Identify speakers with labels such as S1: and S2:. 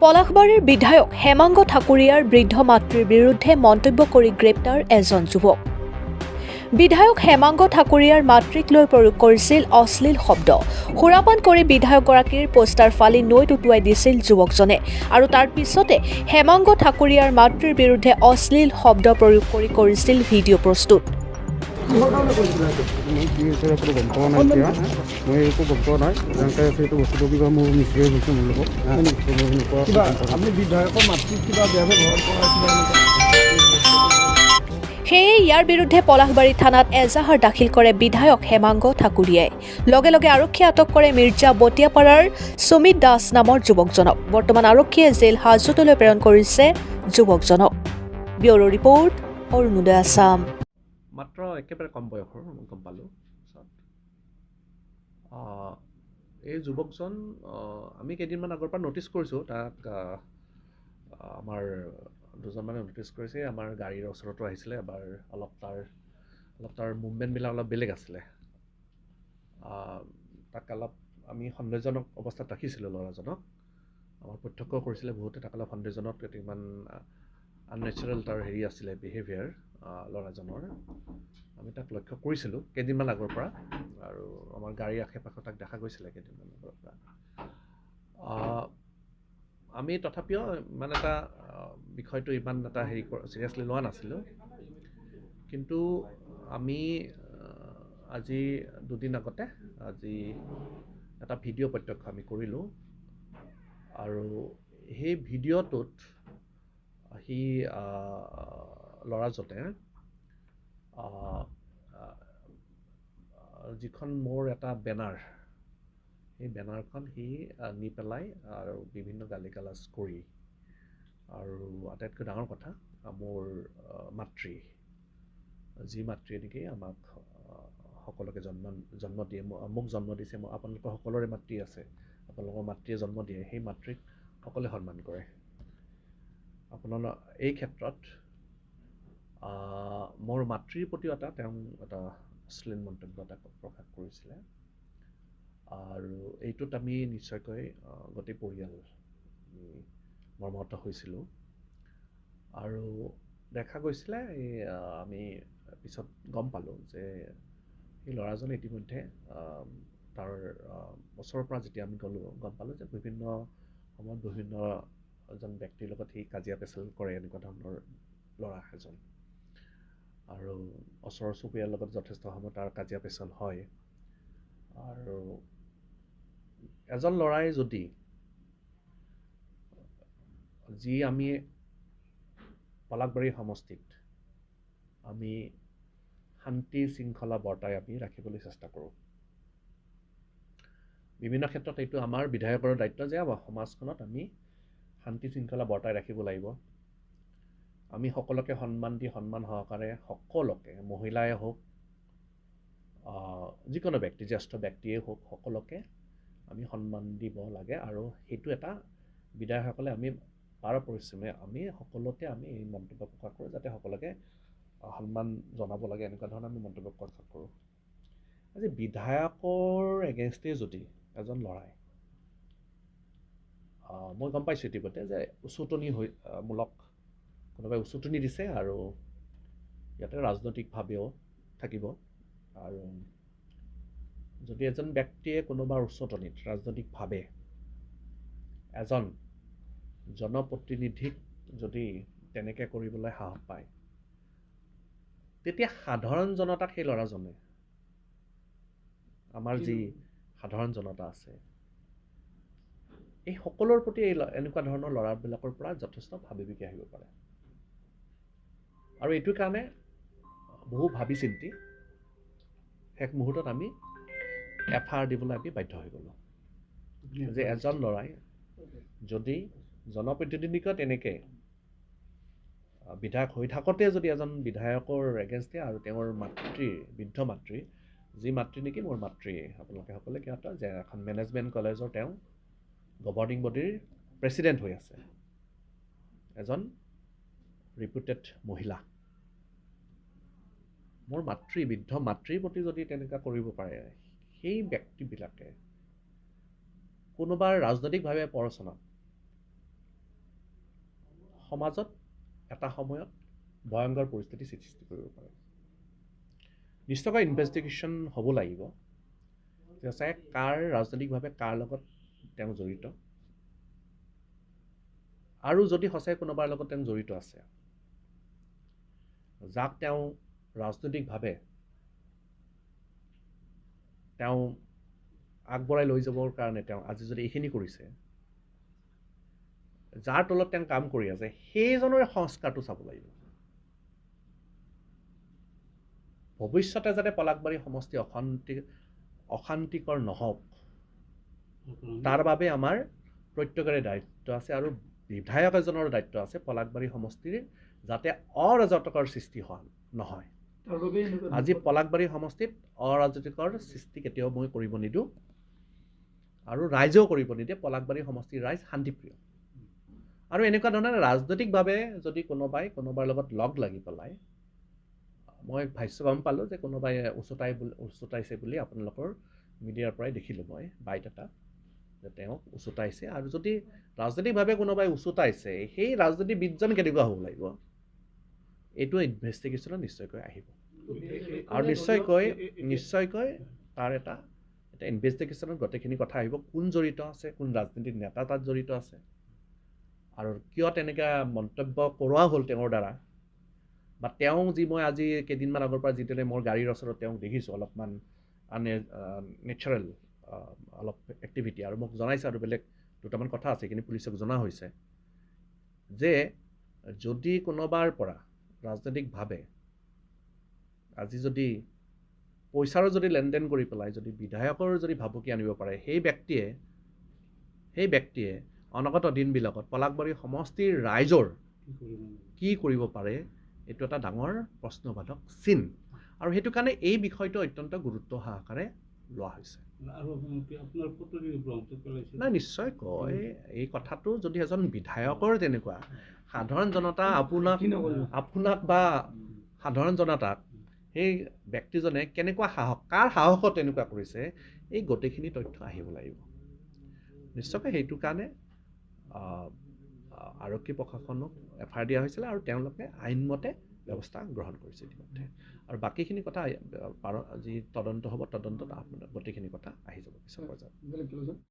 S1: পলাশবাৰীৰ বিধায়ক হেমাংগ ঠাকুৰীয়াৰ বৃদ্ধ মাতৃৰ বিৰুদ্ধে মন্তব্য কৰি গ্ৰেপ্তাৰ এজন যুৱক। বিধায়ক হেমাংগ ঠাকুৰীয়াৰ মাতৃক লৈ প্ৰয়োগ কৰিছিল অশ্লীল শব্দ। সুৰাপান কৰি বিধায়কগৰাকীৰ পোষ্টাৰ ফালি নৈত উটুৱাই দিছিল যুৱকজনে আৰু তাৰ পিছতে হেমাংগ ঠাকুৰীয়াৰ মাতৃৰ বিৰুদ্ধে অশ্লীল শব্দ প্ৰয়োগ কৰি কৰিছিল ভিডিঅ' প্ৰস্তুত। সেয়ে ইয়াৰ বিৰুদ্ধে পলাশবাৰী থানাত এজাহাৰ দাখিল কৰে বিধায়ক হেমাংগ ঠাকুৰীয়াই। লগে লগে আৰক্ষীয়ে আটক কৰে মিৰ্জা বটিয়াপাৰাৰ সুমিত দাস নামৰ যুৱকজনক। বৰ্তমান আৰক্ষীয়ে জেল হাজতলৈ প্ৰেৰণ কৰিছে যুৱকজনক। Bureau report, Arunodoy Assam.
S2: মাত্ৰ একেবাৰে কম বয়সৰ গম পালোঁ। এই যুৱকজন আমি কেইদিনমান আগৰ পৰা ন'টিছ কৰিছোঁ তাক। আমাৰ দুজনমানে ন'টিছ কৰিছে, আমাৰ গাড়ীৰ ওচৰতো আহিছিলে এবাৰ। অলপ তাৰ মুভমেণ্টবিলাক অলপ বেলেগ আছিলে। তাক অলপ আমি সন্দেহজনক অৱস্থাত ৰাখিছিলোঁ ল'ৰাজনক। আমাৰ প্ৰত্যক্ষ কৰিছিলে বহুতে, তাক অলপ সন্দেহজনক, ইমান আননেচাৰেল তাৰ আছিলে বিহেভিয়াৰ ল'ৰাজনৰ। আমি তাক লক্ষ্য কৰিছিলোঁ কেইদিনমান আগৰ পৰা, আৰু আমাৰ গাড়ীৰ আশে পাশে তাক দেখা গৈছিলে কেইদিনমান আগৰ পৰা। আমি তথাপিও ইমান এটা বিষয়টো ইমান এটা চিৰিয়াছলি লোৱা নাছিলোঁ। কিন্তু আমি আজি দুদিন আগতে এটা ভিডিঅ' প্ৰত্যক্ষ আমি কৰিলোঁ, আৰু সেই ভিডিঅ'টোত সি ল'ৰাজনে যিখন মোৰ এটা বেনাৰ, সেই বেনাৰখন সি নি পেলাই আৰু বিভিন্ন গালি গালাজ কৰি, আৰু আটাইতকৈ ডাঙৰ কথা, মোৰ মাতৃ, যি মাতৃয়ে নেকি আমাক সকলোকে জন্ম দিয়ে, মোক জন্ম দিছে, আপোনালোকৰ সকলোৰে মাতৃ আছে, আপোনালোকৰ মাতৃয়ে জন্ম দিয়ে, সেই মাতৃক সকলোৱে সন্মান কৰে। আপোনালোক এই ক্ষেত্ৰত মোৰ মাতৃৰ প্ৰতিও তেওঁ এটা অশ্লীল মন্তব্য এটা প্ৰকাশ কৰিছিলে, আৰু এইটোত আমি নিশ্চয়কৈ গোটেই পৰিয়াল মৰ্মাহত হৈছিলোঁ। আৰু দেখা গৈছিলে আমি পিছত গম পালোঁ যে সেই ল'ৰাজনে ইতিমধ্যে তাৰ ওচৰৰ পৰা যেতিয়া আমি গম পালোঁ যে বিভিন্ন সময়ত বিভিন্ন এজন ব্যক্তিৰ লগত সি কাজিয়া পেচাল কৰে, এনেকুৱা ধৰণৰ ল'ৰা এজন। আৰু ওচৰৰ চুবুৰীয়াৰ লগত যথেষ্ট সময় তাৰ কাজিয়া পেচাল হয়। আৰু এজন ল'ৰাই যদি আমি পলাশবাৰী সমষ্টিত আমি শান্তি শৃংখলা বৰ্তাই আমি ৰাখিবলৈ চেষ্টা কৰোঁ। বিভিন্ন ক্ষেত্ৰত এইটো আমাৰ বিধায়কৰ দায়িত্ব যে সমাজখনত আমি শান্তি শৃংখলা বৰ্তাই ৰাখিব লাগিব। আমি সকলোকে সন্মান দি সন্মান সহকাৰে সকলোকে, মহিলাই হওক, যিকোনো ব্যক্তি, জ্যেষ্ঠ ব্যক্তিয়ে হওক, সকলোকে আমি সন্মান দিব লাগে। আৰু সেইটো এটা বিধায়কসকলে আমি পাৰ পৰিশ্ৰমে আমি সকলোতে আমি এই মন্তব্য প্ৰকাশ কৰোঁ, যাতে সকলোকে সন্মান জনাব লাগে, এনেকুৱা ধৰণৰ আমি মন্তব্য প্ৰকাশ কৰোঁ। আজি বিধায়কৰ এগেইনষ্টে যদি এজন ল'ৰাই, মই গম পাইছোঁ ইতিমধ্যে যে মূলক কোনোবাই উচতনি দিছে, আৰু ইয়াতে ৰাজনৈতিকভাৱেও থাকিব। আৰু যদি এজন ব্যক্তিয়ে কোনোবাৰ উচতনিত ৰাজনৈতিকভাৱে এজন জনপ্ৰতিনিধিক যদি তেনেকৈ কৰিবলৈ সাহস পায়, তেতিয়া সাধাৰণ জনতাক সেই ল'ৰাজনে, আমাৰ যি সাধাৰণ জনতা আছে, এই সকলোৰ প্ৰতি এনেকুৱা ধৰণৰ ল'ৰাবিলাকৰ পৰা যথেষ্ট ভাবি আহিব পাৰে। আৰু এইটোৰ কাৰণে বহু ভাবি চিন্তি শেষ মুহূৰ্তত আমি FIR দিবলৈ আমি বাধ্য হৈ গ'লোঁ, যে এজন ল'ৰাই যদি জনপ্ৰতিনিধিক তেনেকৈ বিধায়ক হৈ থাকোঁতে যদি এজন বিধায়কৰ এগেইনষ্টে, আৰু তেওঁৰ মাতৃ, বৃদ্ধ মাতৃ, যি মাতৃ নেকি মোৰ মাতৃ, আপোনালোকে সকলোৱে জ্ঞাত, যে এখন মেনেজমেণ্ট কলেজৰ তেওঁ গভৰ্ণিং বডিৰ প্ৰেছিডেণ্ট হৈ আছে, এজন ৰিপুটেড মহিলা। মোৰ মাতৃ, বৃদ্ধ মাতৃৰ প্ৰতি যদি তেনেকুৱা কৰিব পাৰে, সেই ব্যক্তিবিলাকে কোনোবাৰ ৰাজনৈতিকভাৱে প্ৰৰচনা সমাজত এটা সময়ত ভয়ংকৰ পৰিস্থিতি সৃষ্টি কৰিব পাৰে। নিশ্চয়কৈ ইনভেষ্টিগেশ্যন হ'ব লাগিব যে সঁচাকৈ কাৰ ৰাজনৈতিকভাৱে কাৰ লগত তেওঁ জড়িত, আৰু যদি সঁচাই কোনোবাৰ লগত তেওঁ জড়িত আছে, যাক তেওঁ ৰাজনৈতিকভাৱে তেওঁ আগবঢ়াই লৈ যাবৰ কাৰণে তেওঁ আজি যদি এইখিনি কৰিছে, যাৰ তলত তেওঁ কাম কৰি আছে, সেইজনৰে সংস্কাৰটো চাব লাগিব। ভৱিষ্যতে যাতে পলাশবাৰী সমষ্টি অশান্তিকৰ নহওক, তাৰ বাবে আমাৰ প্ৰত্যেকৰে দায়িত্ব আছে, আৰু বিধায়ক এজনৰ দায়িত্ব আছে পলাশবাৰী সমষ্টিৰ যাতে অৰাজকতাৰ সৃষ্টি নহয়। আজি পলাশবাৰী সমষ্টিত অৰাজকতাৰ সৃষ্টি কেতিয়াও মই কৰিব নিদিওঁ, আৰু ৰাইজেও কৰিব নিদিয়ে। পলাশবাৰী সমষ্টিৰ ৰাইজ শান্তিপ্ৰিয়, আৰু এনেকুৱা ধৰণে ৰাজনৈতিকভাৱে যদি কোনোবাৰ লগত লগ লাগি পেলাই, মই ভাষ্য গম পালোঁ যে কোনোবাই উচতাইছে বুলি আপোনালোকৰ মিডিয়াৰ পৰাই দেখিলোঁ মই বাইট এটা, যে তেওঁক উচতাইছে। আৰু যদি ৰাজনৈতিকভাৱে কোনোবাই উচতাইছে, সেই ৰাজনীতিবিদজন কেনেকুৱা হ'ব লাগিব, এইটো ইনভেষ্টিগেশ্যনত নিশ্চয়কৈ আহিব, আৰু নিশ্চয়কৈ তাৰ এটা ইনভেষ্টিগেশ্যনত গোটেইখিনি কথা আহিব। কোন জড়িত আছে, কোন ৰাজনীতিক নেতা তাত জড়িত আছে, আৰু কিয় তেনেকৈ মন্তব্য কৰোৱা হ'ল তেওঁৰ দ্বাৰা, বা তেওঁ যি মই আজি কেইদিনমান আগৰ পৰা যিদৰে মোৰ গাড়ীৰ ওচৰত তেওঁক দেখিছোঁ অলপমান নেচাৰেল অলপ এক্টিভিটি, আৰু মোক জনাইছে আৰু বেলেগ দুটামান কথা আছে, কিন্তু পুলিচক জনা হৈছে যে যদি কোনোবাৰ পৰা ৰাজনৈতিকভাৱে আজি যদি পইচাৰো যদি লেনদেন কৰি পেলাই যদি বিধায়কৰ যদি ভাবুকি আনিব পাৰে, সেই ব্যক্তিয়ে অনাগত দিনবিলাকত পলাশবাৰী সমষ্টিৰ ৰাইজৰ কি কৰিব পাৰে, এইটো এটা ডাঙৰ প্ৰশ্নবাদক চিন, আৰু সেইটো কাৰণে এই বিষয়টো অত্যন্ত গুৰুত্ব সহকাৰে লোৱা হৈছে। নাই, নিশ্চয়কৈ এই কথাটো যদি এজন বিধায়কৰ তেনেকুৱা সাধাৰণ জনতা আপোনাক বা সাধাৰণ জনতাক সেই ব্যক্তিজনে কেনেকুৱা কাৰ সাহসত তেনেকুৱা কৰিছে, এই গোটেইখিনি তথ্য আহিব লাগিব। নিশ্চয়কৈ সেইটো কাৰণে আৰক্ষী প্ৰশাসনক FIR দিয়া হৈছিলে, আৰু তেওঁলোকে আইনমতে ব্যৱস্থা গ্ৰহণ কৰিছে ইতিমধ্যে, আৰু বাকীখিনি কথা যি তদন্ত হ'ব, তদন্তত আপোনাৰ গোটেইখিনি কথা আহি যাব পিছৰ পৰ্যায়ত।